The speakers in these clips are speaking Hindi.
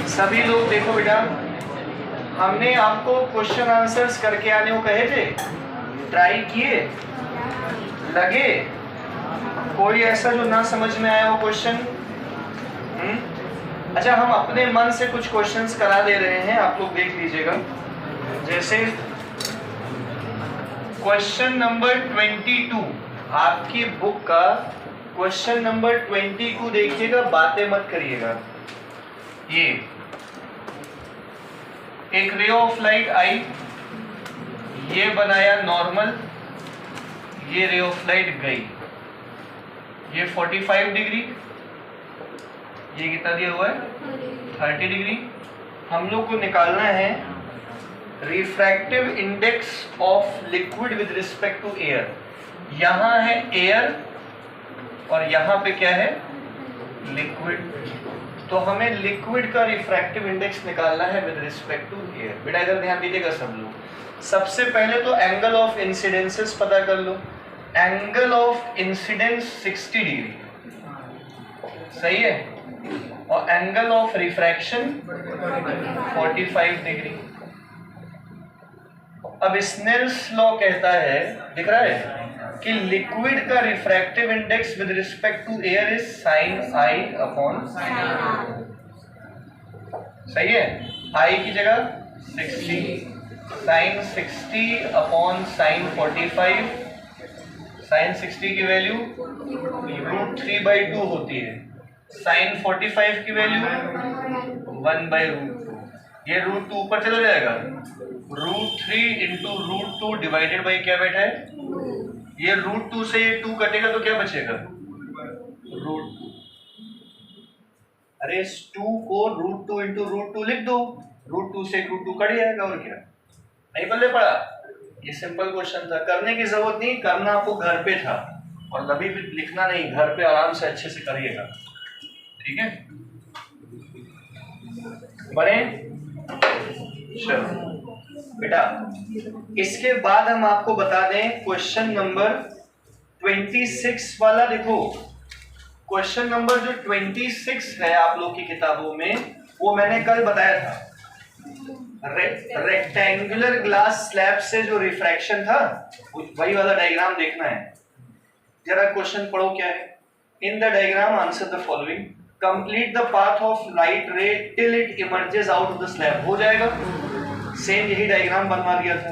सभी लोग देखो बेटा, हमने आपको क्वेश्चन आंसर्स करके आने को कहे थे, ट्राई किए, लगे? कोई ऐसा जो ना समझ में आया हो क्वेश्चन? अच्छा, हम अपने मन से कुछ क्वेश्चंस करा दे रहे हैं, आप लोग देख लीजिएगा। जैसे क्वेश्चन नंबर 22, आपकी बुक का क्वेश्चन नंबर 22 देखिएगा, बातें मत करिएगा। ये एक रे ऑफ लाइट आई, ये बनाया नॉर्मल, ये रे ऑफ लाइट गई, ये 45 डिग्री, ये कितना दिया हुआ है 30 डिग्री। हम लोग को निकालना है refractive index of liquid with respect to air. यहां है एयर और यहां पे क्या है लिक्विड, तो हमें लिक्विड का रिफ्रैक्टिव इंडेक्स निकालना है विद रिस्पेक्ट टू एयर। बेटा इधर ध्यान दीजिएगा सब लोग। सबसे पहले तो एंगल ऑफ इंसिडेंसेस पता कर लो। एंगल ऑफ इंसिडेंस 60 डिग्री, सही है, और एंगल ऑफ रिफ्रैक्शन 45 डिग्री। अब स्नेल्स लॉ कहता है, दिख रहा है, कि लिक्विड का refractive index with respect to air is sine i upon, सही है, आई की जगह 60, साइन 60 अपॉन साइन 45। साइन 60 की वैल्यू √3/2 होती है, साइन 45 की वैल्यू 1/√2। ये √2 ऊपर चला जाएगा, √3 इंटू √2 डिवाइडेड बाई क्या बैठा है, ये √2 से ये 2 कटेगा तो क्या बचेगा √2। अरे इस 2 को √2 इंटू √2 लिख दो, √2 से √2 कट जाएगा, और क्या नहीं पल्ले पड़ा। ये सिंपल क्वेश्चन था, करने की जरूरत नहीं, करना आपको घर पे था, और अभी भी लिखना नहीं, घर पे आराम से अच्छे से करिएगा, ठीक है। बने? चलो बेटा, इसके बाद हम आपको बता दें क्वेश्चन नंबर 26 वाला। देखो क्वेश्चन नंबर जो 26 है आप लोग की किताबों में, वो मैंने कल बताया था। रेक्टेंगुलर ग्लास स्लैब से जो रिफ्रैक्शन था, वही वाला डायग्राम देखना है। जरा क्वेश्चन पढ़ो क्या है। In the diagram answer the following, complete the path of light रे till it emerges out of the slab. हो जाएगा, सेम यही डायग्राम बनवा दिया था।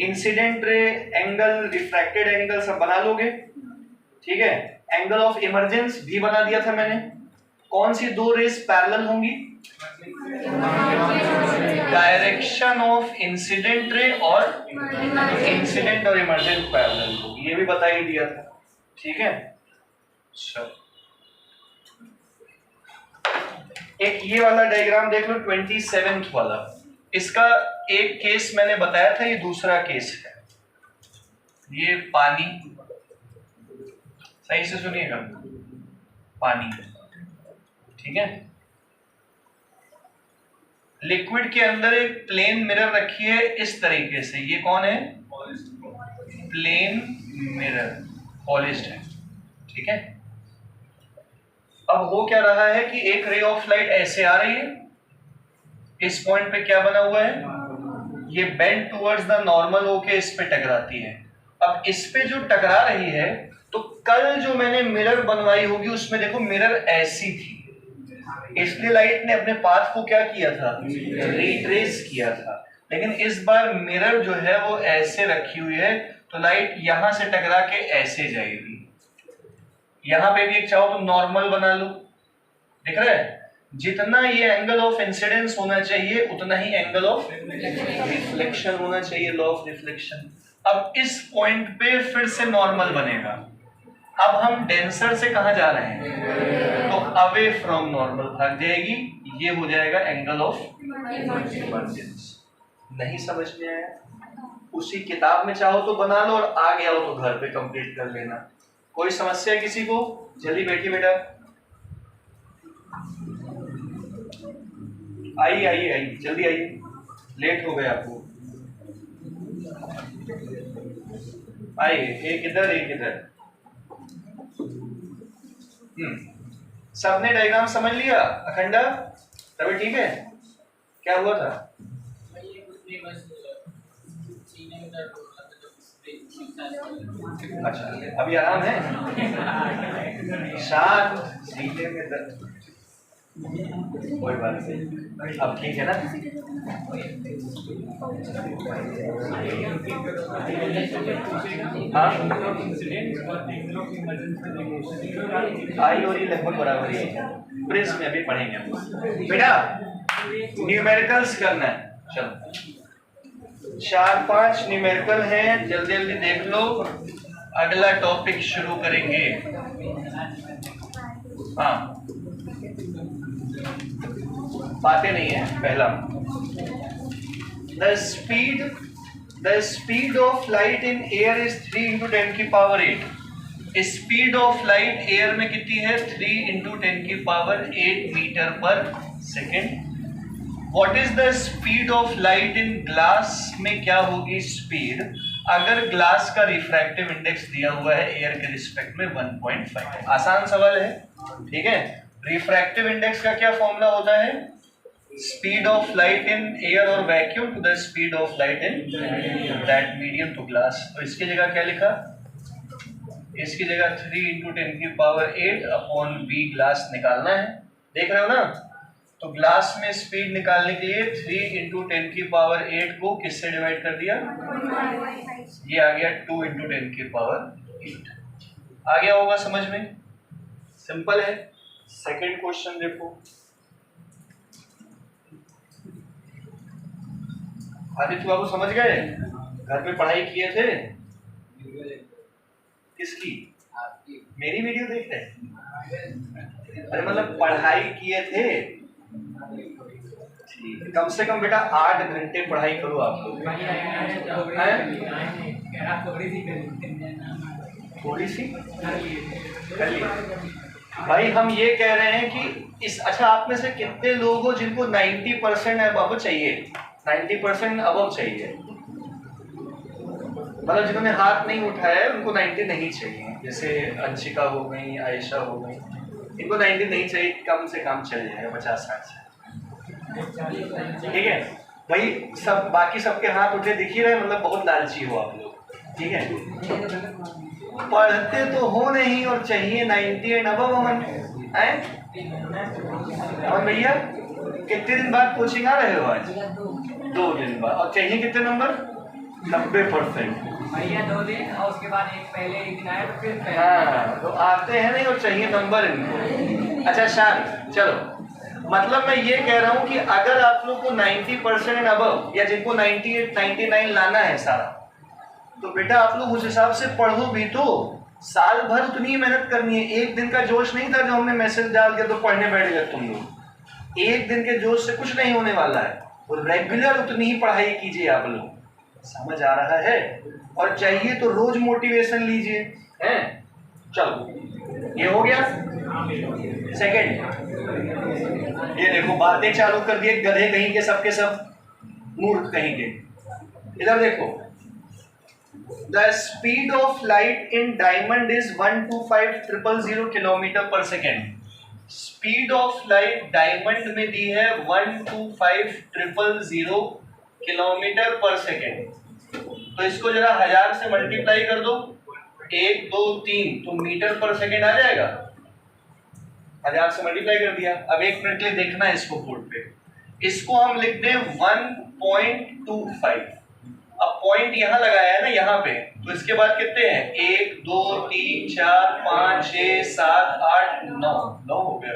Incident ray, angle, refracted angle सब बना लोगे, ठीक है। एंगल ऑफ इमर्जेंस भी बना दिया था मैंने। कौन सी दो रेस पैरेलल होंगी? डायरेक्शन ऑफ इंसिडेंट रे और इंसिडेंट और इमर्जेंट पैरेलल होगी, ये भी बता ही दिया था, ठीक है। चलो एक ये वाला डायग्राम देख लो, 27th वाला। इसका एक केस मैंने बताया था, ये दूसरा केस है। ये पानी, सही से सुनिएगा, पानी, ठीक है। लिक्विड के अंदर एक प्लेन मिरर रखी है इस तरीके से। ये कौन है? प्लेन मिरर, पॉलिश्ड है, ठीक है। अब हो क्या रहा है कि एक रे ऑफ लाइट ऐसे आ रही है, इस पॉइंट पे क्या बना हुआ है, ये बेंड टुवर्ड्स द नॉर्मल होके इस पे टकराती है। अब इस पे जो टकरा रही है, तो कल जो मैंने मिरर बनवाई होगी उसमें देखो मिरर ऐसी थी, इसलिए लाइट ने अपने पाथ को क्या किया था, रिट्रेस किया था। लेकिन इस बार मिरर जो है वो ऐसे रखी हुई है, तो लाइट यहां से टकरा के ऐसे जाएगी। यहां पे भी एक चाहो तो नॉर्मल बना लो, दिख रहा है। जितना ये एंगल ऑफ इंसिडेंस होना चाहिए उतना ही एंगल ऑफ रिफ्लेक्शन होना चाहिए, लॉ ऑफ रिफ्लेक्शन। अब इस पॉइंट पे फिर से नॉर्मल बनेगा। अब हम डेंसर से कहां जा रहे हैं, तो अवे फ्रॉम नॉर्मल भाग जाएगी, ये हो जाएगा एंगल ऑफ इमर्जेंस। नहीं समझ में आया? उसी किताब में चाहो तो बना लो, और आ गया हो तो घर पे कंप्लीट कर लेना। कोई समस्या किसी को? जल्दी बैठिए बेटा, आइए आइए आइए, जल्दी आइए, लेट हो गए आपको। आइए, एक इधर एक इधर। सबने डायग्राम समझ लिया? अखंडा तभी ठीक है। क्या हुआ था? अच्छा अभी आराम है, शांत, सीने में दर्द, कोई बात नहीं, अब ठीक है ना? हाँ आई और ये लगभग बराबर ही है, प्रिंस में अभी पढ़ेंगे बेटा। न्यूमेरिकल्स करना है, चलो 4-5 न्यूमेरिकल हैं, जल्दी जल्दी देख लो, अगला टॉपिक शुरू करेंगे। हाँ बातें नहीं है। पहला, the speed of light in air is 3 × 10 की power 8। Speed of light air में कितनी है? 3 × 10 की पावर 8 मीटर पर second. What is the speed of light in glass में क्या होगी स्पीड अगर ग्लास का रिफ्रैक्टिव इंडेक्स दिया हुआ है एयर के रिस्पेक्ट में 1.5? आसान सवाल है, ठीक है। रिफ्रैक्टिव इंडेक्स का क्या फॉर्मूला होता है? Speed of light in air और vacuum to the speed of light in that medium to glass. तो इसकी जगह क्या लिखा? इसकी जगह 3 × 10 की पावर 8 अपॉन v ग्लास निकालना है। देख रहे हो ना? तो ग्लास में स्पीड निकालने के लिए 3 × 10 की पावर 8 को किससे डिवाइड कर दिया? ये आ गया 2 × 10 की पावर 8। आ गया होगा समझ में? सिंपल है। सेकंड क्वेश्चन देखो, आदित्य बाबू समझ गए? घर पे पढ़ाई किए थे? किसकी? मेरी वीडियो देख रहे? अरे मतलब पढ़ाई किए थे? ठीक, कम से कम बेटा 8 घंटे पढ़ाई करो आप लोग। थोड़ी सी कर लिए भाई। हम ये कह रहे हैं कि इस, अच्छा आप में से कितने लोग हो जिनको 90% अबव चाहिए? 90% अबव चाहिए, मतलब जिन्होंने हाथ नहीं उठाया है उनको 90 नहीं चाहिए। जैसे अंशिका हो गई, आयशा हो गई, इनको 90 नहीं चाहिए, कम से कम चल जाएगा 50-60 से, ठीक है भाई। सब बाकी सबके हाथ उठे दिख ही रहे, मतलब बहुत लालची हो आप लोग, ठीक है। पढ़ते तो हो नहीं और चाहिए 90 एंड अबव। अमन भैया कितने दिन बाद कोचिंग आ रहे हो? आज 2 दिन बाद। और चाहिए कितने नंबर? 90%। भैया 2 दिन और उसके बाद एक पहले एक दिन आया तो फिर पहले। हाँ तो आते हैं नहीं और चाहिए नंबर इनको। अच्छा शांत, चलो मतलब मैं ये कह रहा हूँ कि अगर आप लोग को 90% एंड अबव या जिनको 98, 99 लाना है सारा, तो बेटा आप लोग उस हिसाब से पढ़ो भी। तो साल भर उतनी ही मेहनत करनी है। एक दिन का जोश नहीं था जो हमने मैसेज डाल दिया तो पढ़ने बैठ गए तुम लोग। एक दिन के जोश से कुछ नहीं होने वाला है, और रेगुलर उतनी ही पढ़ाई कीजिए आप लोग। समझ आ रहा है? और चाहिए तो रोज मोटिवेशन लीजिए, हैं? चलो ये हो गया सेकंड। ये देखो बातें चालू कर दिए गधे कहीं के, सबके सब मूर्ख कहीं के। इधर देखो, the speed of light in diamond is 125,000 kilometre per second. Speed of light diamond में दी है 125,000 किलोमीटर पर सेकेंड। तो इसको जरा 1000 से मल्टीप्लाई कर दो, 1 2 3, तो मीटर पर सेकेंड आ जाएगा। 1000 से मल्टीप्लाई कर दिया। अब 1 मिनट के लिए देखना है इसको बोर्ड पे। इसको हम लिख दें 1.25। अब पॉइंट यहाँ लगाया है ना यहाँ पे, तो इसके बाद कितने हैं? 1 2 3 4 5 6 7 8 9 9 हो गया।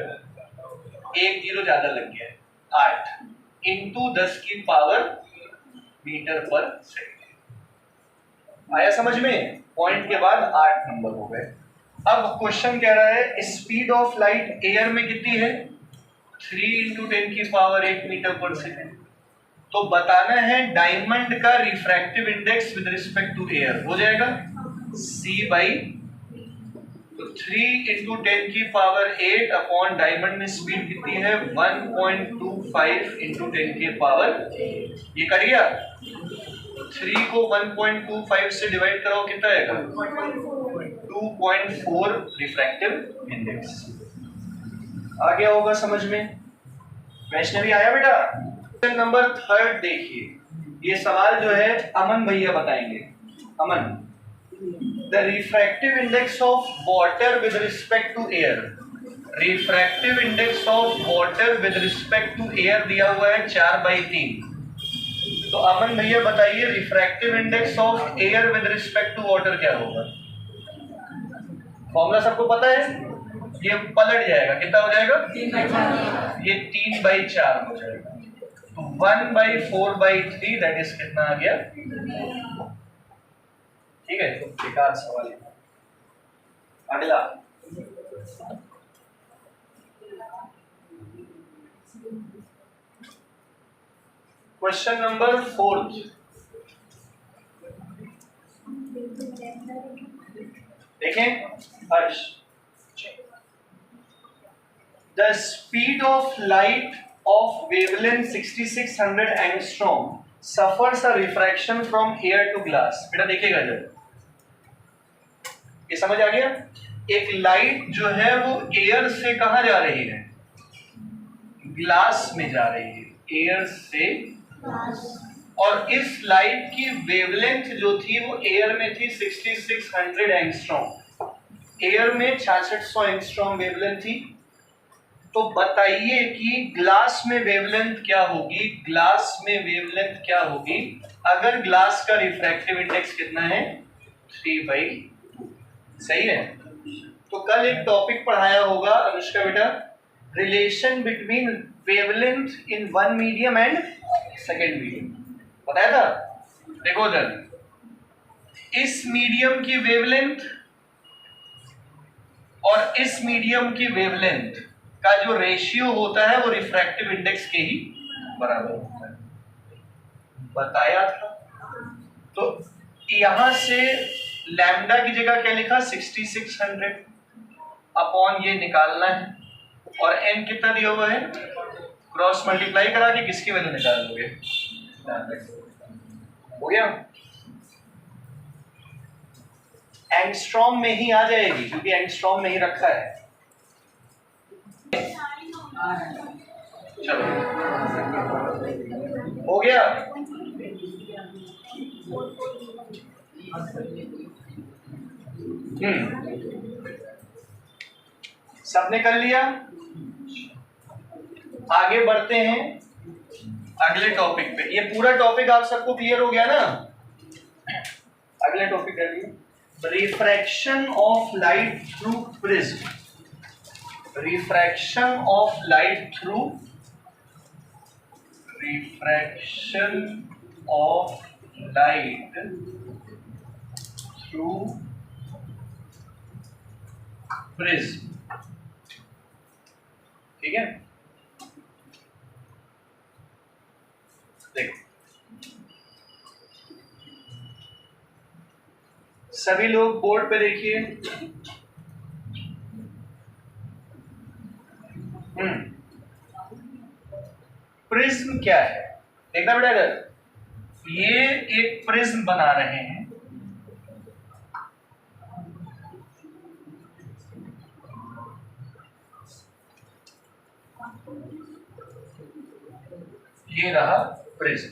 1 0 ज्यादा लग गया, 8 इंटू 10 की पावर मीटर पर सेकेंड। आया समझ में? पॉइंट के बाद 8 नंबर हो गए। अब क्वेश्चन कह रहा है स्पीड ऑफ लाइट एयर में कितनी है? 3 × 10 की पावर 8 मीटर पर सेकेंड। तो बताना है डायमंड का refractive index with respect to air. हो जाएगा C बाई, तो 3 × 10 की पावर 8 अपॉन डायमंड में स्पीड कितनी है? 1.25 × 10 की पावर, ये कट गया। 3 को 1.25 से डिवाइड कराओ, कितना आएगा? 2.4 रिफ्रैक्टिव इंडेक्स। आ गया होगा समझ में? वैष्णवी आया बेटा? क्वेश्चन नंबर 3 देखिए, ये सवाल जो है अमन भैया बताएंगे। Aman, the refractive index of water with respect to air, refractive index of water with respect to air दिया हुआ है 4/3। तो अमन भैया बताइए refractive index of air with respect to water क्या होगा? फॉर्मूला सबको पता है? ये पलट जाएगा, कितना हो जाएगा? 3/4। ये 3/4 हो जाएगा। तो 1/4/3 दैट इज कितना आ गया? ठीक है, तो बेकार सवाल है। अगला क्वेश्चन नंबर 4, देखें Harsh. The speed of light of wavelength 6600 angstrom suffers a refraction from air to glass. बेटा देखिएगा जब, ये समझ आ गया? एक लाइट जो है वो एयर से कहां जा रही है? ग्लास में जा रही है, एयर से। और इस लाइट की वेवलेंथ जो थी वो एयर में थी 6600 एंगस्ट्रॉम, एयर में 6600 एंगस्ट्रॉम वेवलेंथ थी। तो बताइए कि ग्लास में वेवलेंथ क्या होगी? ग्लास में वेवलेंथ क्या होगी अगर ग्लास का रिफ्रैक्टिव इंडेक्स कितना है? 3/2। सही है। तो कल एक टॉपिक पढ़ाया होगा अनुष्का बेटा, relation between wavelength in one medium and second medium, बताया था? देखो उधर, इस मीडियम की वेवलेंथ और इस मीडियम की वेवलेंथ का जो रेशियो होता है वो रिफ्रैक्टिव इंडेक्स के ही बराबर होता है, बताया था। तो यहां से लैम्डा की जगह क्या लिखा? 6600 अपॉन ये निकालना है, और एन कितना दिया हुआ है? क्रॉस मल्टीप्लाई करा के किसकी वैल्यू निकाल दोगे? हो गया? एंगस्ट्रॉम में ही आ जाएगी क्योंकि एंगस्ट्रॉम में ही रखा है। चलो हो गया? सबने कर लिया? आगे बढ़ते हैं अगले टॉपिक पे। ये पूरा टॉपिक आप सबको क्लियर हो गया ना? अगले टॉपिक कर लिए, refraction of light through prism. Refraction of light through, refraction of light through prism. ठीक है, देखो सभी लोग बोर्ड पे देखिए। प्रिज्म क्या है देखना बेटा। अगर ये एक प्रिज्म बना रहे हैं, ये रहा प्रिज्म।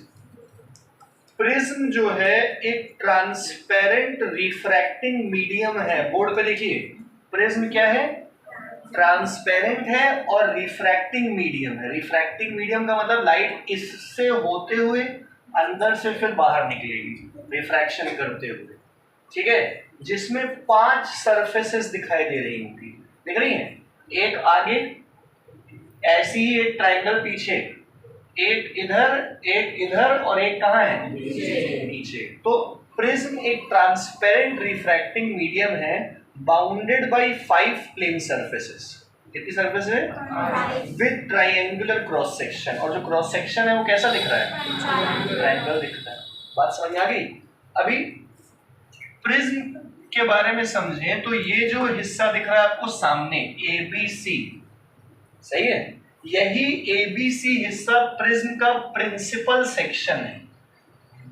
प्रिज्म जो है एक ट्रांसपेरेंट रिफ्रैक्टिंग मीडियम है। बोर्ड पे लिखिए, प्रिज्म क्या है? ट्रांसपेरेंट है और रिफ्रैक्टिंग मीडियम है। रिफ्रैक्टिंग मीडियम का मतलब लाइट इससे होते हुए अंदर से फिर बाहर निकलेगी रिफ्रैक्शन करते हुए। ठीक है, जिसमें 5 सरफेसेस दिखाई दे रही होंगी, दिख रही हैं? एक आगे, ऐसी ही एक ट्रायंगल पीछे, एक इधर और एक कहाँ है? नीचे। तो प्रिज्म एक ट्रांसपेरेंट रिफ्रैक्टिंग मीडियम है बाउंडेड बाय 5 प्लेन सरफेसेस। कितनी सरफेस है? With triangular cross section. और जो क्रॉस सेक्शन है वो कैसा दिख रहा है? ट्रायंगल दिख रहा है। बात समझ में आ गई? अभी प्रिज्म के बारे में समझें तो ये जो हिस्सा दिख रहा है आपको सामने, ABC, सही है? यही ABC हिस्सा प्रिज्म का प्रिंसिपल सेक्शन है।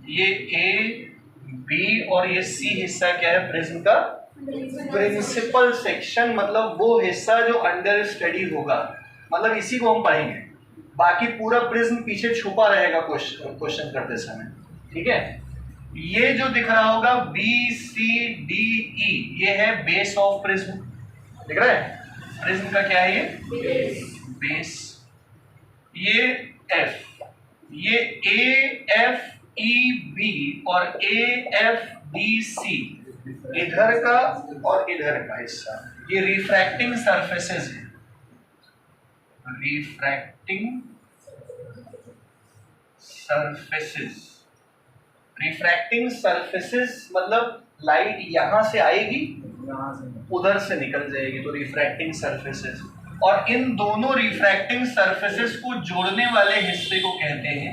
ये A, B और ये C हिस्सा क्या है प्रिज्म का? प्रिंसिपल सेक्शन, मतलब वो हिस्सा जो अंडर स्टडी होगा, मतलब इसी को हम पढ़ेंगे। बाकी पूरा प्रिज्म पीछे छुपा रहेगा क्वेश्चन करते समय, ठीक है। ये जो दिख रहा होगा BCDE, ये है बेस ऑफ प्रिज्म, दिख रहा है? प्रिज्म का क्या है ये? बेस। ये F, ये AFEB और AFDC इधर का और इधर का हिस्सा, ये रिफ्रैक्टिंग सरफेसेस है। रिफ्रैक्टिंग सरफेसेस, रिफ्रैक्टिंग सरफेसेस मतलब लाइट यहां से आएगी, उधर से निकल जाएगी, तो रिफ्रैक्टिंग सरफेसेस। और इन दोनों रिफ्रैक्टिंग सरफेसेस को जोड़ने वाले हिस्से को कहते हैं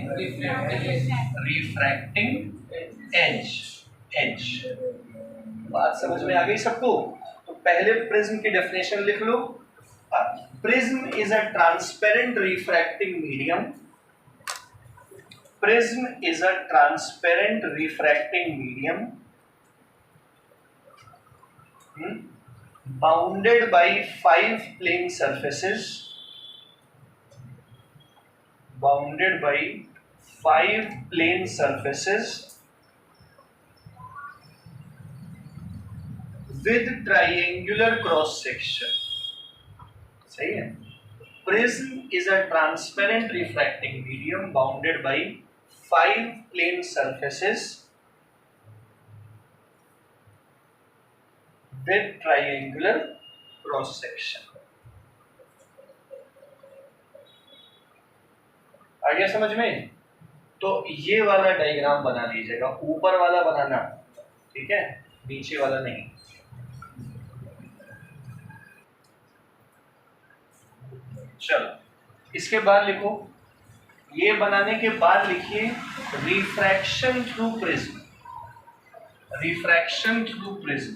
रिफ्रैक्टिंग एज। बात समझ में आ गई सबको? तो पहले प्रिज्म की डेफिनेशन लिख लो। Prism is a transparent refracting medium. Prism is a transparent refracting medium bounded by 5 plane surfaces. Bounded by 5 plane surfaces with triangular cross section. सही है? Prism is a transparent refracting medium bounded by 5 plane surfaces with triangular cross section. आ गया समझ में? तो ये वाला डायग्राम बना लीजिएगा, ऊपर वाला बनाना, ठीक है, नीचे वाला नहीं। चलो इसके बाद लिखो, ये बनाने के बाद लिखिए refraction through prism. Refraction through prism,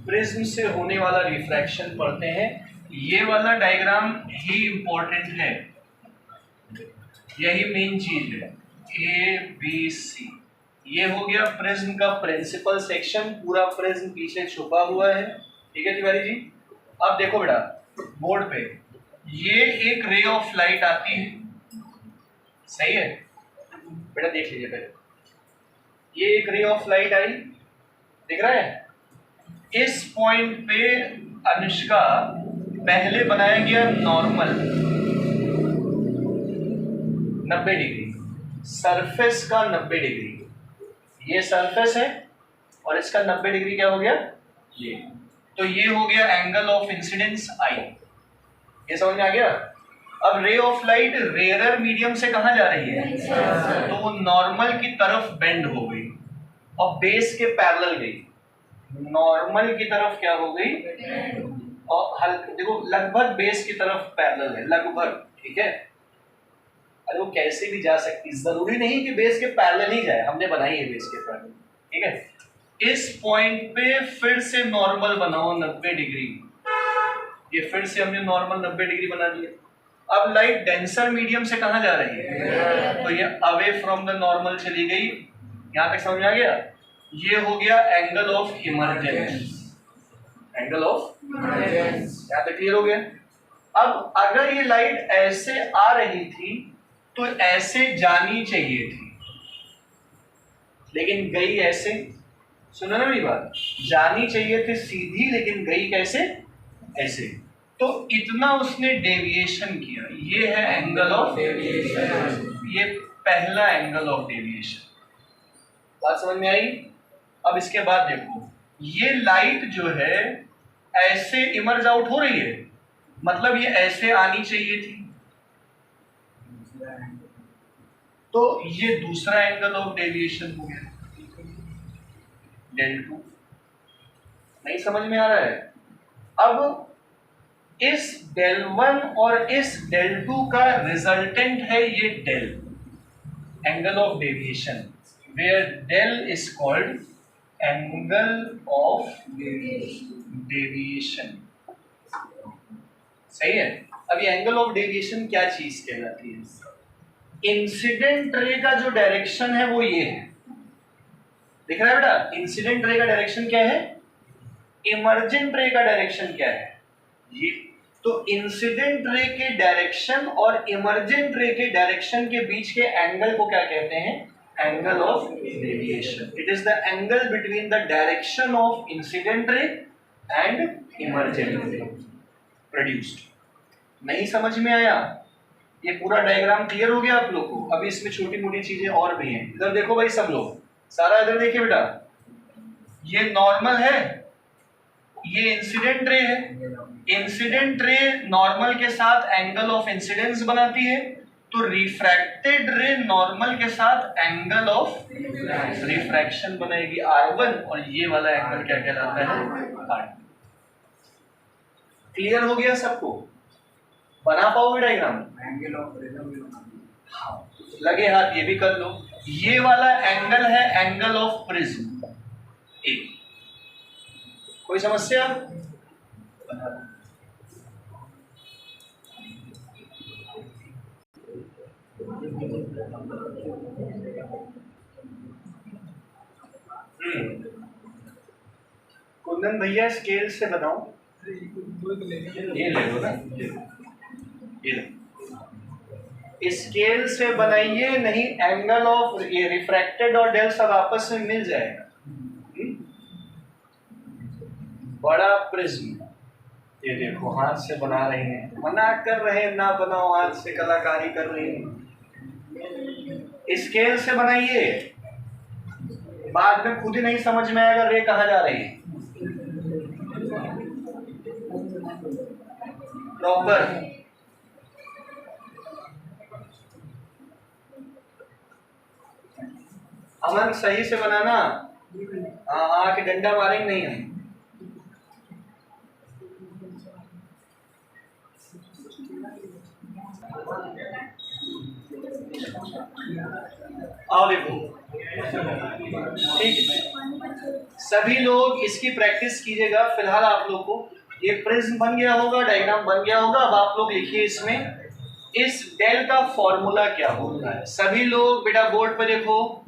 prism से होने वाला रिफ्रैक्शन पढ़ते हैं। ये वाला डायग्राम ही इंपॉर्टेंट है, यही मेन चीज है। ABC, ये हो गया प्रिज्म का प्रिंसिपल सेक्शन, पूरा प्रिज्म पीछे छुपा हुआ है, ठीक है तिवारी जी। अब देखो बेटा बोर्ड पे, ये एक रे ऑफ लाइट आती है, सही है बेटा, देख लीजिए पहले, ये एक रे ऑफ लाइट आई, दिख रहा है? इस पॉइंट पे अनुष्का पहले बनाया गया नॉर्मल 90 डिग्री, सरफेस का 90 डिग्री, ये सरफेस है और इसका 90 डिग्री क्या हो गया? ये, तो ये हो गया एंगल ऑफ इंसिडेंस I। ये समझ में आ गया? अब ray of light rarer medium से कहां जा रही है? तो वो नॉर्मल की तरफ बेंड हो गई और बेस के पैरेलल गई, नॉर्मल की तरफ क्या हो गई? और हल्का देखो लगभग बेस की तरफ पैरेलल है, लगभग, ठीक है। अरे वो कैसे भी जा सकती, जरूरी नहीं कि बेस के पैरेलल ही जाए, हमने बनाई है बेस के पैरेलल, ठीक है। इस पॉइंट पे फिर से नॉर्मल बनाओ 90 डिग्री, ये फिर से हमने नॉर्मल 90 डिग्री बना दिया। अब लाइट डेंसर मीडियम से कहां जा रही है? तो ये अवे फ्रॉम द नॉर्मल चली गई, यहां तक समझ में आ गया? ये हो गया angle of emergence, angle of emergence, यहां तक क्लियर हो गया? अब अगर ये लाइट ऐसे आ रही थी तो ऐसे जानी चाहिए थी, लेकिन गई ऐसे, सुनो ना मेरी बात, जानी चाहिए थी सीधी लेकिन गई कैसे? ऐसे, तो इतना उसने डेविएशन किया, ये है एंगल ऑफ डेविएशन, ये पहला एंगल ऑफ डेविएशन। बात समझ में आई? अब इसके बाद देखो, ये लाइट जो है ऐसे इमर्ज आउट हो रही है, मतलब ये ऐसे आनी चाहिए थी, तो ये दूसरा एंगल ऑफ डेविएशन हो गया, del 2। नहीं समझ में आ रहा है? अब इस del 1 और इस del 2 का रिजल्टेंट है ये del, angle of deviation, where del is called angle of deviation, सही है। अब ये एंगल ऑफ डेविएशन क्या चीज कहलाती है? इंसिडेंट रे का जो डायरेक्शन है वो ये है, दिख रहा है बेटा? इंसिडेंट रे का डायरेक्शन क्या है, इमर्जेंट रे का डायरेक्शन क्या है, ये। तो इंसिडेंट रे के डायरेक्शन और इमर्जेंट रे के डायरेक्शन के बीच के एंगल को क्या कहते हैं, angle of deviation. It is the angle between the direction of incident ray and emergent ray produced. नहीं समझ में आया? ये पूरा डायग्राम क्लियर हो गया आप लोग को? अभी इसमें छोटी मोटी चीजें और भी हैं। इधर देखो भाई सब लोग, सारा इधर देखिए बेटा, ये नॉर्मल है, ये इंसिडेंट रे है। इंसिडेंट रे नॉर्मल के साथ एंगल ऑफ इंसिडेंस बनाती है, तो रिफ्रैक्टेड रे नॉर्मल के साथ एंगल ऑफ रिफ्रैक्शन बनाएगी R1, और ये वाला एंगल क्या कहलाता है, R2। क्लियर हो गया सबको? बना पाओगे डायग्राम? एंगल ऑफ प्रिज्म, हाँ, लगे हाथ ये भी कर लो। ये वाला एंगल है एंगल ऑफ प्रिज्म ए। कोई समस्या? कुंदन भैया स्केल से बताओ, ये ले लो ना, ये लो। स्केल से बनाइए, नहीं एंगल ऑफ ये रिफ्रैक्टेड और डेल सब आपस में मिल जाएगा। बड़ा प्रिज्म, ये देखो हाथ से बना रहे हैं, मना कर रहे हैं ना बनाओ, हाथ से कलाकारी कर रहे हैं। स्केल से बनाइए, बाद में खुद ही नहीं समझ में आएगा रे कहाँ जा रही है। प्रॉपर अमन सही से बनाना, हाँ आके डंडा मारेंगे नहीं हम। आओ देखो, ठीक है, सभी लोग इसकी प्रैक्टिस कीजिएगा। फिलहाल आप लोग को ये प्रिज्म बन गया होगा, डायग्राम बन गया होगा। अब आप लोग लिखिए इसमें इस डेल का फॉर्मूला क्या होता है। सभी लोग बेटा बोर्ड पे देखो,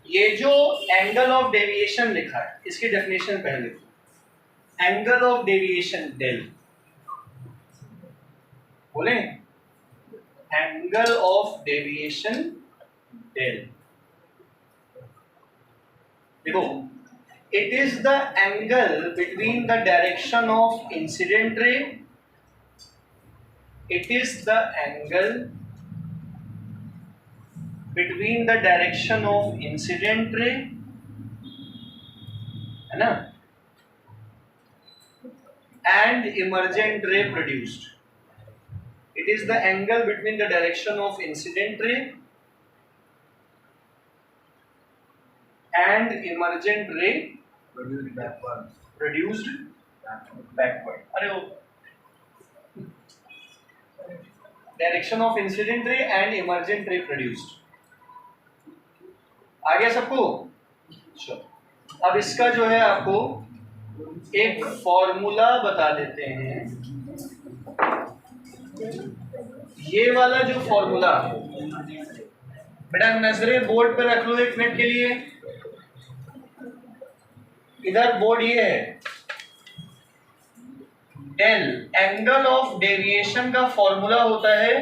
ये जो एंगल ऑफ डेविएशन लिखा है इसकी डेफिनेशन पहले लिखो। एंगल ऑफ डेविएशन डेल, बोले एंगल ऑफ डेविएशन डेल। देखो, it is the angle between the direction of incident ray, it is the angle between the direction of incident ray, है ना, and emergent ray produced. It is the angle between the direction of incident ray and emergent ray produced backward. अरे वो direction of incident ray and emergent ray produced. आ गया सबको? चलो अब इसका जो है आपको एक फॉर्मूला बता देते हैं। ये वाला जो फॉर्मूला बेटा नजरें बोर्ड पे रख लो 1 मिनट के लिए। इधर बोर्ड ये है, डेल एंगल ऑफ डेविएशन का फॉर्मूला होता है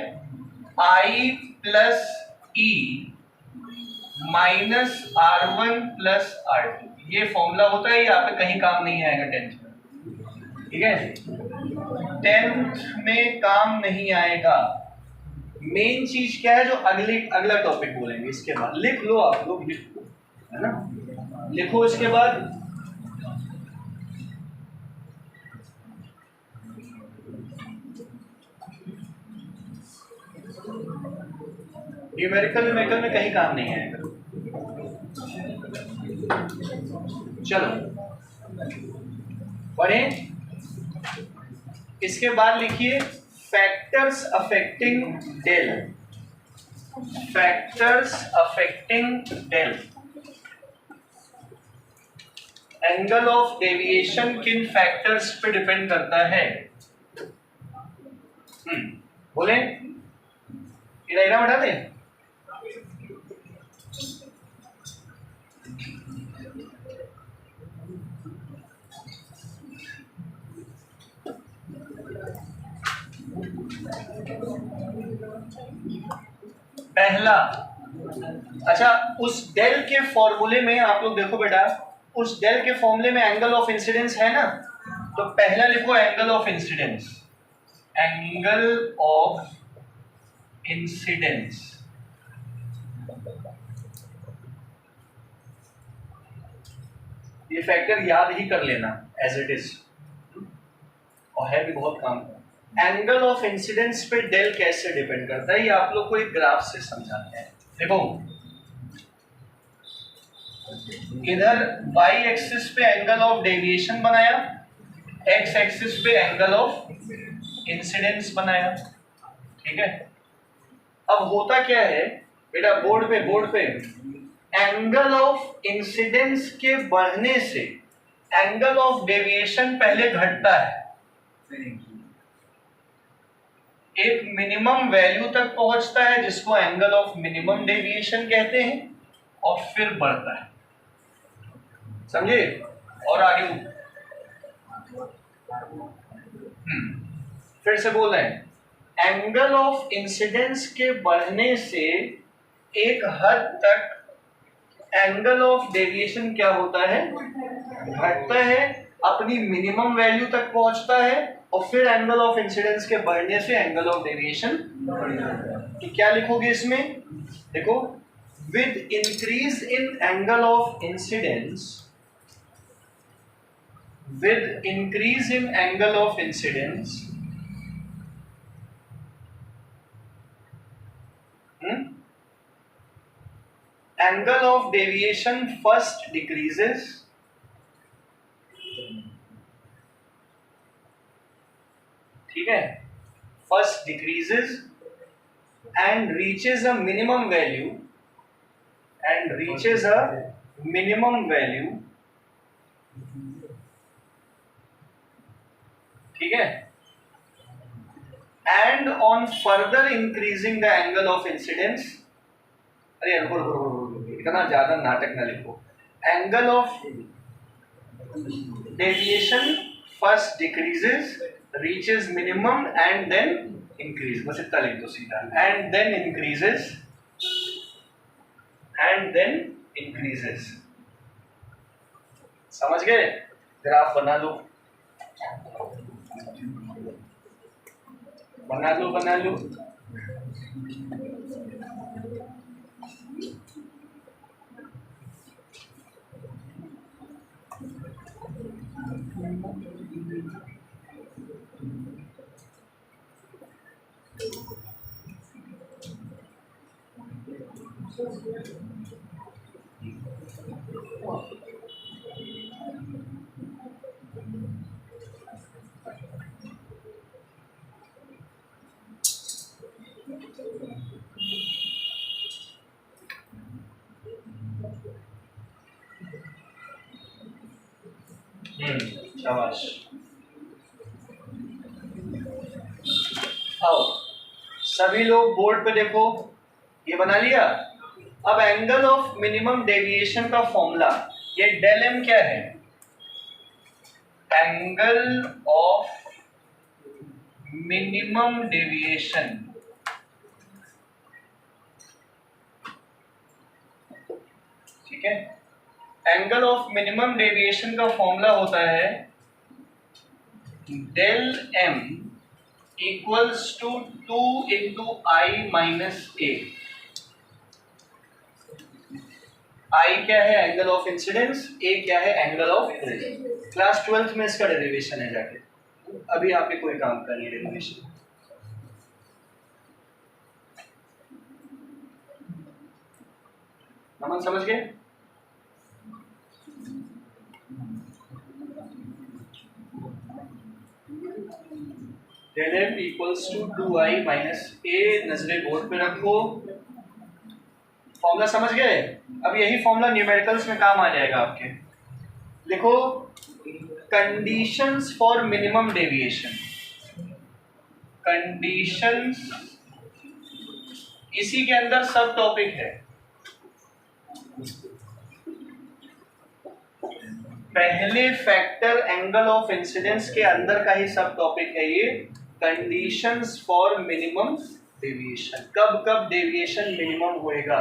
I plus E minus R1 plus R2। ये फॉर्मूला होता है, यहाँ पे कहीं काम नहीं आएगा 10th में, ठीक है? 10th में काम नहीं आएगा। मेन चीज क्या है जो अगला टॉपिक बोलेंगे इसके बाद। लिख लो आप लोग, लिख लो, है ना, लिखो इसके बाद। न्यूमेरिकल में कहीं काम नहीं आएगा। चलो पढ़े, इसके बाद लिखिए factors affecting del. Factors affecting del, angle of deviation किन फैक्टर्स पे डिपेंड करता है? बोले, ये डायग्राम हटा दें। पहला, अच्छा उस डेल के फॉर्मूले में आप लोग देखो बेटा, उस डेल के फॉर्मूले में एंगल ऑफ इंसिडेंस है ना, तो पहला लिखो angle of incidence, angle of incidence. ये फैक्टर याद ही कर लेना एज इट इज, और है भी बहुत काम का। एंगल ऑफ इंसिडेंस पे डेल कैसे डिपेंड करता है ये आप लोग को एक ग्राफ से समझाते हैं। देखो इधर y एक्सिस पे एंगल ऑफ डेविएशन बनाया, x एक्सिस पे एंगल ऑफ इंसिडेंस बनाया, ठीक है। अब होता क्या है बेटा, बोर्ड पे एंगल ऑफ इंसिडेंस के बढ़ने से एंगल ऑफ डेविएशन पहले घटता है, एक मिनिमम वैल्यू तक पहुंचता है जिसको एंगल ऑफ मिनिमम डेविएशन कहते हैं, और फिर बढ़ता है, समझे। और आगे फिर से बोल रहे हैं, एंगल ऑफ इंसिडेंस के बढ़ने से एक हद तक एंगल ऑफ डेविएशन क्या होता है, घटता है, अपनी मिनिमम वैल्यू तक पहुंचता है, और फिर एंगल ऑफ इंसिडेंस के बढ़ने से एंगल ऑफ डेविएशन बढ़ जाता है। तो क्या लिखोगे इसमें, देखो with increase in angle of incidence, with increase in angle of incidence, angle of deviation first decreases ठीक है, first decreases and reaches a minimum value, ठीक है, and on further increasing the angle of incidence, अरे रुको, इतना ज्यादा नाटक ना लिखो, angle of deviation first decreases, reaches minimum and then increase, बस इतना लिख दो सीधा, एंड देन इंक्रीजेस, समझ गए। ग्राफ बना लो। शाबाश, आओ सभी लोग बोर्ड पे देखो, ये बना लिया। अब एंगल ऑफ मिनिमम डेविएशन का फॉर्मूला, ये डेल एम क्या है, एंगल ऑफ मिनिमम डेविएशन, ठीक है। एंगल ऑफ मिनिमम डेविएशन का फॉर्मूला होता है del M equals to 2 into I minus A. I क्या है, एंगल ऑफ इंसिडेंस, ए क्या है, angle of radiation. Class 12th में इसका डेरिवेशन है जाके, अभी आपके कोई काम का नहीं डेरिवेशन। नमन समझ गए। Del M equals to 2i minus A, नजरे बोर्ड पे रखो, फॉर्मूला समझ गए। अब यही फॉर्मूला न्यूमेरिकल्स में काम आ जाएगा आपके। लिखो conditions for minimum deviation, conditions इसी के अंदर सब टॉपिक है। पहले फैक्टर एंगल ऑफ इंसिडेंस के अंदर का ही सब टॉपिक है ये, कंडीशंस फॉर मिनिमम डेविएशन, कब कब डेविएशन मिनिमम होएगा।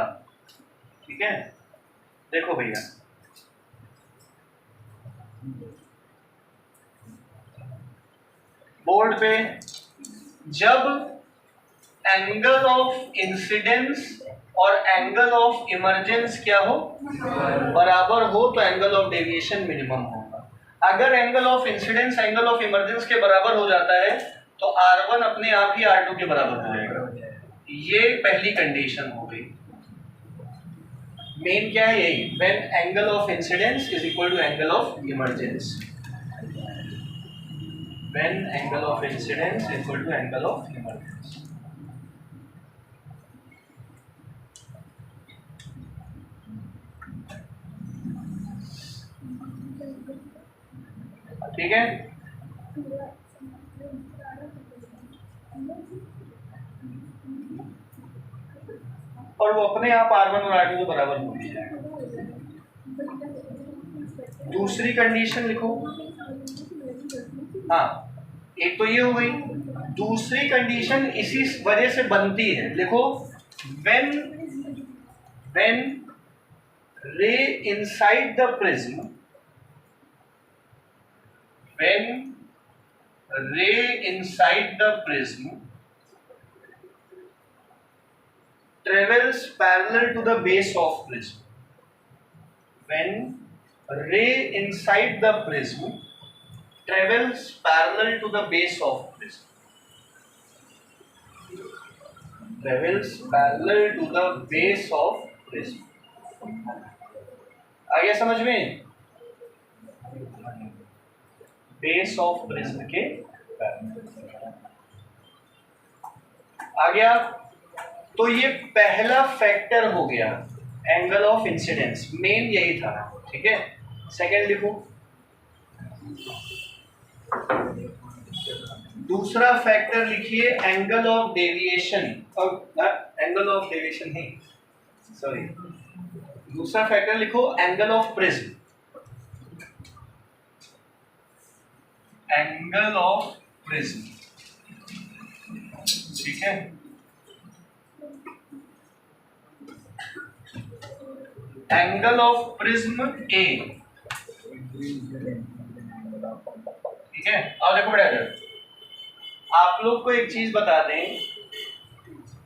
ठीक है, देखो भैया, बोर्ड पे जब एंगल ऑफ इंसिडेंस और एंगल ऑफ इमरजेंस क्या हो, बराबर हो, तो एंगल ऑफ डेविएशन मिनिमम होगा। अगर angle of incidence angle of emergence के बराबर हो जाता है तो R1 अपने आप ही R2 के बराबर हो जाएगा। ये पहली कंडीशन हो गई। मेन क्या है, यही, when angle of incidence is equal to angle of emergence, when angle of incidence equal to angle of emergence. ठीक है, और वो अपने आप R1 और R2 के बराबर हो जाएगा। दूसरी कंडीशन लिखो। हाँ, एक तो ये हो गई। दूसरी कंडीशन इसी वजह से बनती है, लिखो, व्हेन रे इनसाइड द प्रिज्म, व्हेन रे inside the prism travels parallel to the base of prism, when ray inside the prism travels parallel to the base of prism, travels parallel to the base of prism। आ गया समझ में, बेस ऑफ प्रिज्म के आ गया। तो ये पहला फैक्टर हो गया एंगल ऑफ इंसिडेंस, मेन यही था। ठीक है, सेकंड लिखो। दूसरा फैक्टर लिखिए angle of deviation, angle of deviation नहीं, सॉरी, दूसरा फैक्टर लिखो angle of prism, angle of prism. ठीक है, एंगल ऑफ प्रिज्म ए। ठीक है, और देखो बेटा, आप लोग को एक चीज बता दें,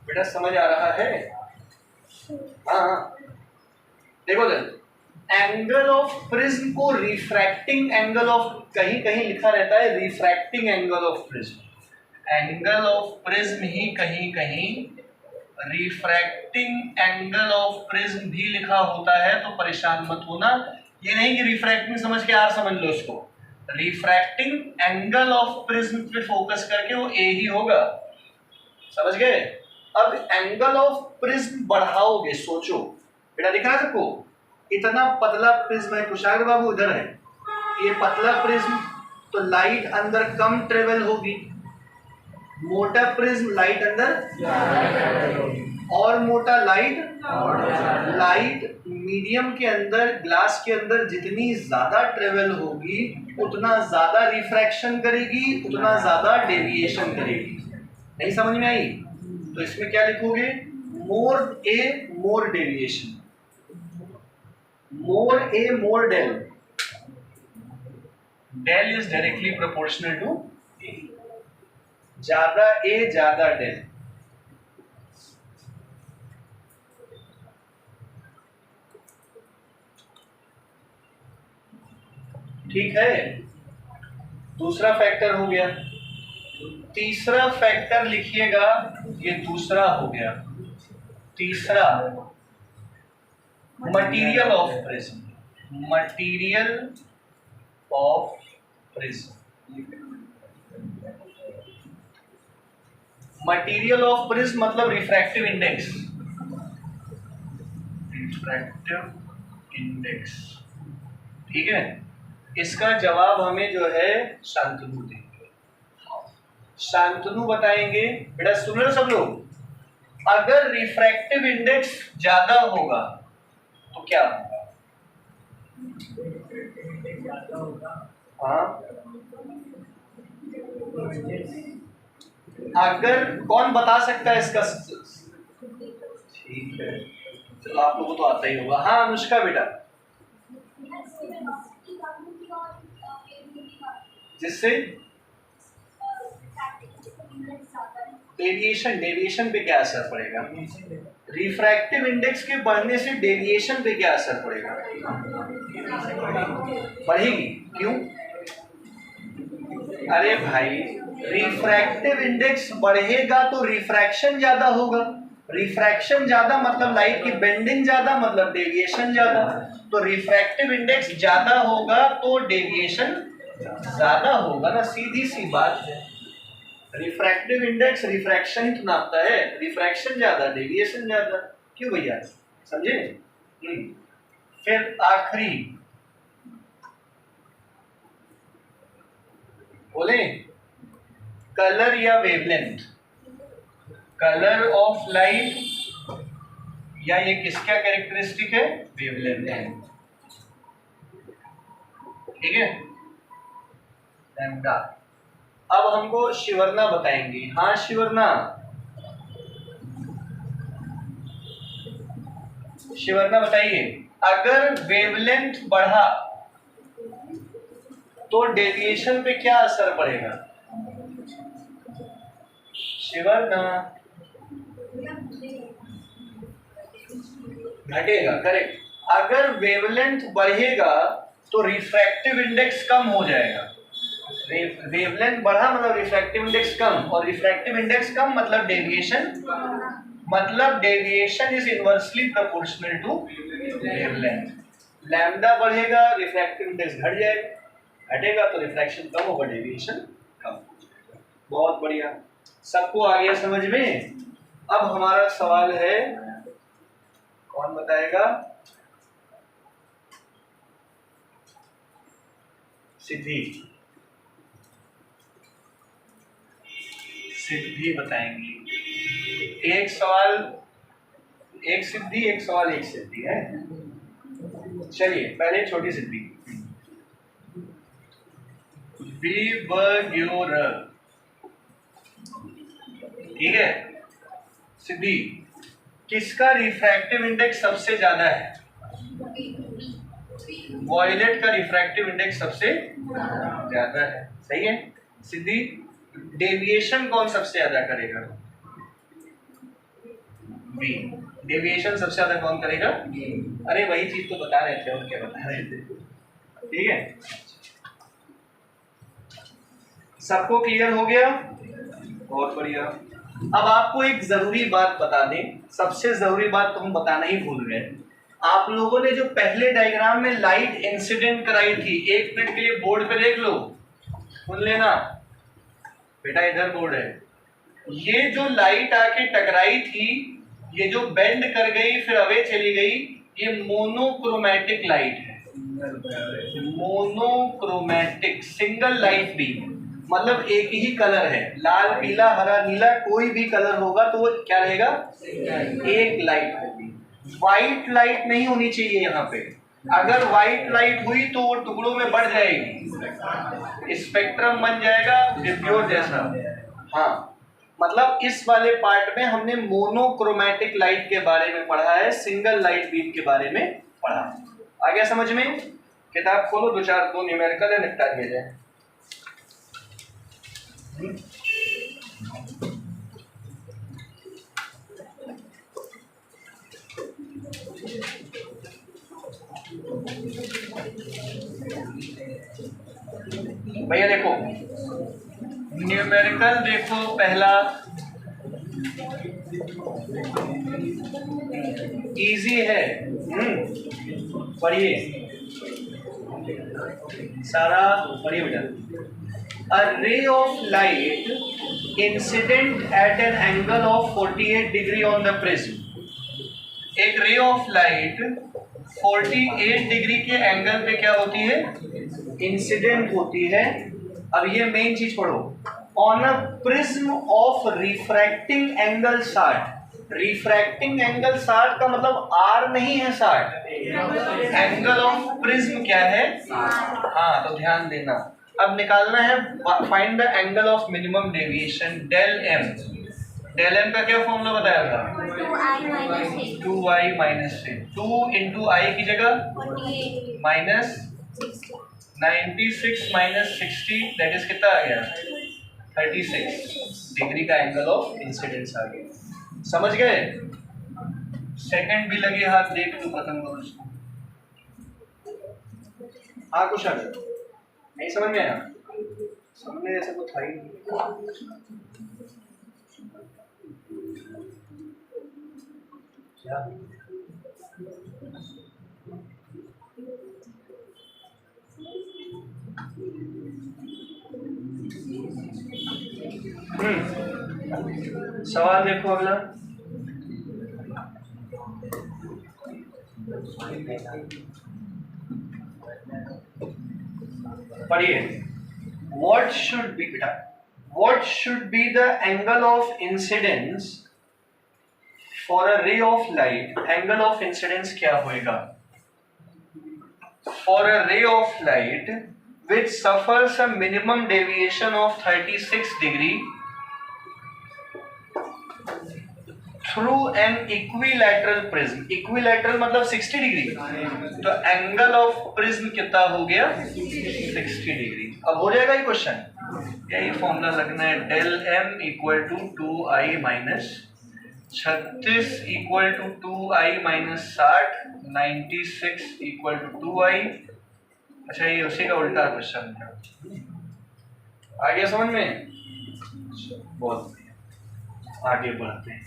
बेटा समझ आ रहा है? हाँ, देखो एंगल ऑफ प्रिज्म को रिफ्रैक्टिंग एंगल ऑफ, कहीं कहीं लिखा रहता है refracting angle of prism, angle of prism ही कहीं कहीं रिफ्रैक्टिंग एंगल ऑफ प्रिज्म भी लिखा होता है, तो परेशान मत होना। ये नहीं कि रिफ्रैक्टिंग समझ के आर समझ लो इसको, रिफ्रैक्टिंग एंगल ऑफ प्रिज्म पे फोकस करके वो ए ही होगा। समझ गए? अब एंगल ऑफ प्रिज्म बढ़ाओगे, सोचो बेटा, दिख रहा है सबको? इतना पतला प्रिज्म है, कुशाग्र बाबू इधर है, ये पतला प्रिज्म, तो लाइट अंदर कम ट्रेवल होगी, मोटा प्रिज्म लाइट अंदर, और मोटा लाइट मीडियम के अंदर, ग्लास के अंदर जितनी ज्यादा ट्रेवल होगी उतना ज्यादा रिफ्रैक्शन करेगी, उतना ज्यादा डेविएशन करेगी। नहीं समझ में आई? तो इसमें क्या लिखोगे? More A more deviation, more A more del, del is directly proportional to A, ज्यादा ए ज्यादा डेल। ठीक है, दूसरा फैक्टर हो गया। तीसरा फैक्टर लिखिएगा, ये दूसरा हो गया। तीसरा material of prism, material of prism, material of prism मतलब रिफ्रैक्टिव इंडेक्स, रिफ्रैक्टिव इंडेक्स। ठीक है, इसका जवाब हमें जो है शांतनु देंगे, शांतनु बताएंगे। बेटा सुन लो सब लोग, अगर रिफ्रैक्टिव इंडेक्स ज्यादा होगा तो क्या होगा? हाँ, अगर कौन बता सकता है इसका? ठीक है, चलो आप लोगों को तो आता ही होगा। हाँ अनुष्का बेटा, जिससे डेविएशन पे क्या असर पड़ेगा? रिफ्रैक्टिव इंडेक्स के बढ़ने से डेविएशन पे क्या असर पड़ेगा? बढ़ेगी। क्यों? अरे भाई, रिफ्रैक्टिव इंडेक्स बढ़ेगा तो रिफ्रैक्शन ज्यादा होगा। रिफ्रैक्शन ज्यादा मतलब लाइट की बेंडिंग ज्यादा, मतलब डेविएशन ज्यादा। तो रिफ्रैक्टिव इंडेक्स ज्यादा होगा तो डेविएशन ज्यादा होगा ना, सीधी सी बात है। रिफ्रैक्टिव इंडेक्स रिफ्रैक्शन ही तो नापता है, रिफ्रैक्शन ज्यादा डेविएशन ज्यादा। क्यों भैया, समझे? फिर आखिरी बोले, कलर या वेवलेंथ। कलर ऑफ लाइट या ये किसका कैरेक्टरिस्टिक है? वेवलेंथ है। ठीक है, लैम्डा। अब हमको शिवर्ना बताएंगे। हाँ शिवर्ना, शिवर्ना बताइए, अगर वेवलेंथ बढ़ा तो डेविएशन पे क्या असर पड़ेगा? शिवर्ना, घटेगा। करेक्ट। अगर वेवलेंथ बढ़ेगा तो रिफ्रैक्टिव इंडेक्स कम हो जाएगा। वेवलेंथ बढ़ा मतलब रिफ्रैक्टिव इंडेक्स कम, और रिफ्रैक्टिव इंडेक्स कम मतलब डेविएशन, मतलब deviation is inversely proportional to wavelength. Lambda बढ़ेगा, रिफ्रैक्टिव इंडेक्स घट जाएगा, घटेगा तो रिफ्रैक्शन कम होगा, डेविएशन कम हो जाएगा। बहुत बढ़िया, सबको आ गया समझ में? अब हमारा सवाल है, कौन बताएगा? सिद्धि, सिद्धि बताएंगी। एक सवाल एक सिद्धि, एक सवाल एक सिद्धि है। चलिए पहले छोटी सिद्धि। ठीक है, सिद्धि, किसका रिफ्रैक्टिव इंडेक्स सबसे ज्यादा है? वॉयलेट का रिफ्रैक्टिव इंडेक्स सबसे ज्यादा है। सही है। सिद्धि, डेविएशन कौन सबसे ज्यादा करेगा? बी। डेविएशन सबसे ज्यादा कौन करेगा? अरे वही चीज तो बता रहे थे, और क्या बता रहे थे? ठीक है, सबको क्लियर हो गया? बहुत बढ़िया। अब आपको एक जरूरी बात बता दें, सबसे जरूरी बात तो हम बताना ही भूल गए। आप लोगों ने जो पहले डायग्राम में लाइट इंसिडेंट कराई थी, 1 मिनट के लिए बोर्ड पे देख लो, सुन लेना बेटा, इधर बोर्ड है। ये जो लाइट आके टकराई थी, ये जो बेंड कर गई फिर अवे चली गई, ये मोनोक्रोमैटिक लाइट है। मोनोक्रोमैटिक, सिंगल लाइट बीम, मतलब एक ही कलर है, लाल पीला हरा नीला, कोई भी कलर होगा तो वो क्या रहेगा? एक लाइट होगी। व्हाइट लाइट नहीं होनी चाहिए यहाँ पे। अगर व्हाइट लाइट हुई तो वो टुकड़ों में बढ़ जाएगी, स्पेक्ट्रम बन जाएगा डिफ्यूज जैसा। हाँ, मतलब इस वाले पार्ट में हमने मोनोक्रोमैटिक लाइट के बारे में पढ़ा है, सिंगल लाइट बीम के बारे में पढ़ा। आ गया समझ में? किताब खोलो, 2 न्यूमेरिकल है, निपटा दिया जाए। भैया देखो, न्यूमेरिकल देखो, पहला इजी है, पढ़िए सारा, पढ़िए बेटा। A ray of light incident at an angle of 48 degree on the prism. एक रे ऑफ लाइट 48 डिग्री के एंगल पे क्या होती है? इंसिडेंट होती है। अब ये मेन चीज पढ़ो, on a prism of refracting angle 60। Refracting angle 60 का मतलब आर नहीं है 60, एंगल ऑफ प्रिज्म क्या है? हाँ, तो ध्यान देना। अब निकालना है find the angle of minimum deviation del M. Del M का क्या फॉर्मूला बताया था? 2i minus 6। 2 इंटू आई की जगह माइनस 96 माइनस 60 दैट इज कितना आ गया? 36 डिग्री का एंगल ऑफ इंसिडेंस आ गया। समझ गए? सेकंड भी लगे हाथ देख लो खत्म करो इसको। हाँ कुछ नहीं समझ में आया? समझने जैसा कुछ था ही नहीं। क्या सवाल देखो अगला। पढ़िए। What should be the angle of incidence for a ray of light? Angle of incidence क्या होएगा? For a ray of light which suffers a minimum deviation of 36 degree through an equilateral prism. Equilateral मतलब 60 डिग्री, तो एंगल ऑफ प्रिज्म कितना हो गया? 60 डिग्री। अब हो जाएगा ये क्वेश्चन। यही फॉर्मूला लगना है, del M equal to 2i minus 36 equal to 2i minus 60, 96 equal to 2i। अच्छा ये उसी का उल्टा क्वेश्चन था। आ गया समझ में? बहुत बढ़िया, आगे बढ़ते हैं।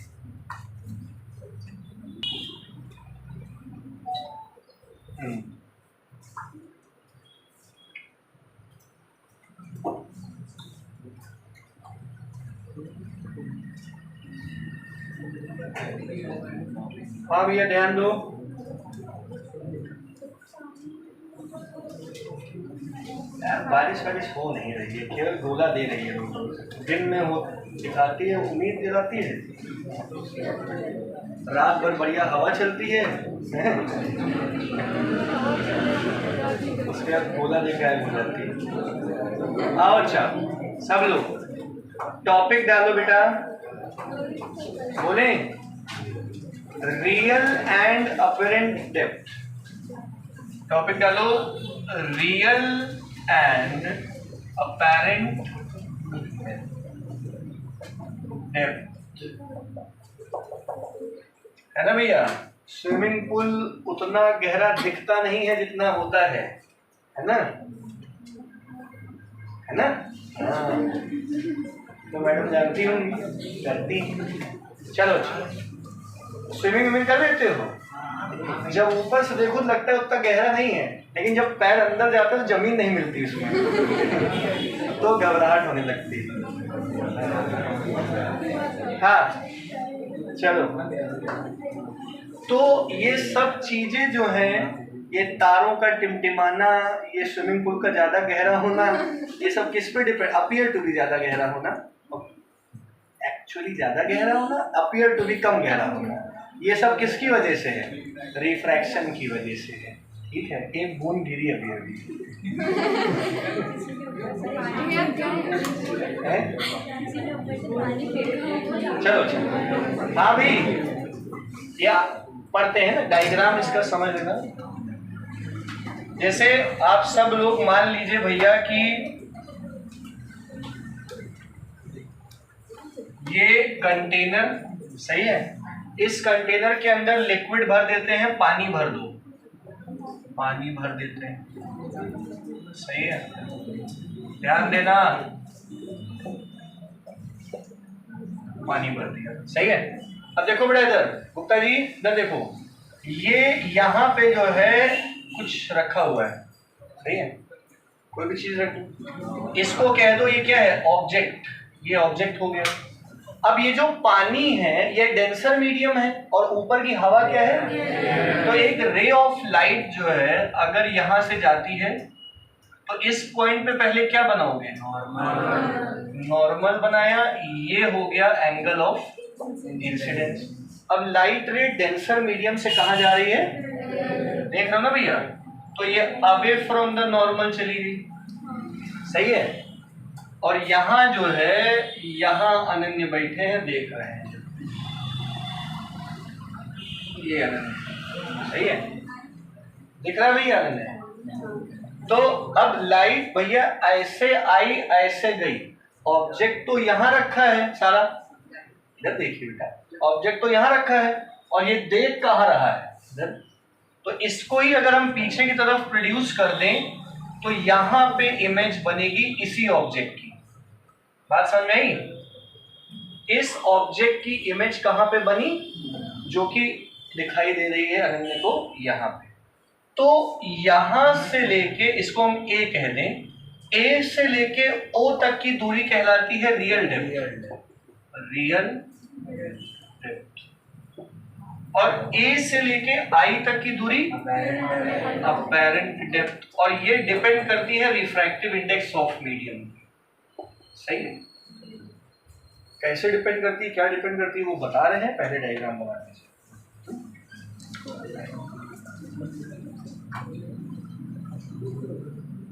हाँ भैया ध्यान दो। बारिश हो नहीं रही है, केवल गोला दे रही है। दिन में हो दिखाती है, उम्मीद दिलाती है, रात भर बढ़िया हवा चलती है, उसके बाद गोला दे गायब हो जाती है। आओ अच्छा सब लोग टॉपिक डालो बेटा, बोले real and apparent depth. Topic डालो रियल एंड अपैरेंट डेप्थ, है ना भैया? स्विमिंग पूल उतना गहरा दिखता नहीं है जितना होता है ना? है ना? हाँ तो मैडम जानती होंगी, करती। चलो स्विमिंग कर लेते हो? जब ऊपर से देखो लगता है उतना गहरा नहीं है, लेकिन जब पैर अंदर जाता है तो जमीन नहीं मिलती उसमें तो घबराहट होने लगती है। हाँ चलो, तो ये सब चीजें जो हैं, ये तारों का टिमटिमाना, ये स्विमिंग पूल का ज्यादा गहरा होना, ये सब किस पे डिपेंड? अपीयर टू बी ज्यादा गहरा होना, एक्चुअली ज्यादा गहरा होना, अपीयर टू बी कम गहरा होना, ये सब किसकी वजह से है? रिफ्रैक्शन की वजह से है। ठीक है, एक बूंद गिरी अभी अभी चलो चलो। हाँ भाई या पढ़ते हैं ना, डायग्राम इसका समझ लेना। जैसे आप सब लोग मान लीजिए भैया कि ये कंटेनर सही है, इस कंटेनर के अंदर लिक्विड भर देते हैं, पानी भर दो, पानी भर देते हैं, सही है, ध्यान देना, पानी भर दिया, सही है। अब देखो बेटा इधर, गुप्ता जी इधर देखो, ये यहाँ पे जो है कुछ रखा हुआ है, सही है, कोई भी चीज रख दो, इसको कह दो ये क्या है? ऑब्जेक्ट, ये ऑब्जेक्ट हो गया। अब ये जो पानी है ये डेंसर मीडियम है और ऊपर की हवा क्या है? तो एक रे ऑफ लाइट जो है अगर यहाँ से जाती है तो इस पॉइंट पे पहले क्या बनाओगे? नॉर्मल बनाया, ये हो गया एंगल ऑफ इंसिडेंस। अब लाइट रे डेंसर मीडियम से कहाँ जा रही है? देख रहे हो ना भैया? तो ये अवे फ्रॉम द नॉर्मल चली गई, सही है। और यहाँ जो है, यहाँ अनन्य बैठे हैं, देख रहे हैं, ये अनन्य, सही है, दिख रहा है भैया अनन्य। तो अब लाइट भैया ऐसे आई ऐसे गई, ऑब्जेक्ट तो यहाँ रखा है सारा, इधर देखिए बेटा, ऑब्जेक्ट तो यहाँ रखा है और ये देख कहाँ रहा है, इधर। तो इसको ही अगर हम पीछे की तरफ प्रोड्यूस कर दें तो यहाँ पे इमेज बनेगी इसी ऑब्जेक्ट की। बात समझ में आई? इस ऑब्जेक्ट की इमेज कहाँ पे बनी, जो कि दिखाई दे रही है अनन्य को यहाँ पे। तो यहां से लेके, इसको हम ए कह दें, ए से लेके ओ तक की दूरी कहलाती है रियल डेप्थ, रियल डेप्थ। और ए से लेके आई तक की दूरी अपैरेंट डेप्थ, और ये डिपेंड करती है रिफ्रैक्टिव इंडेक्स ऑफ मीडियम। सही है? कैसे डिपेंड करती है, क्या डिपेंड करती है, वो बता रहे हैं पहले डायग्राम बनाने से।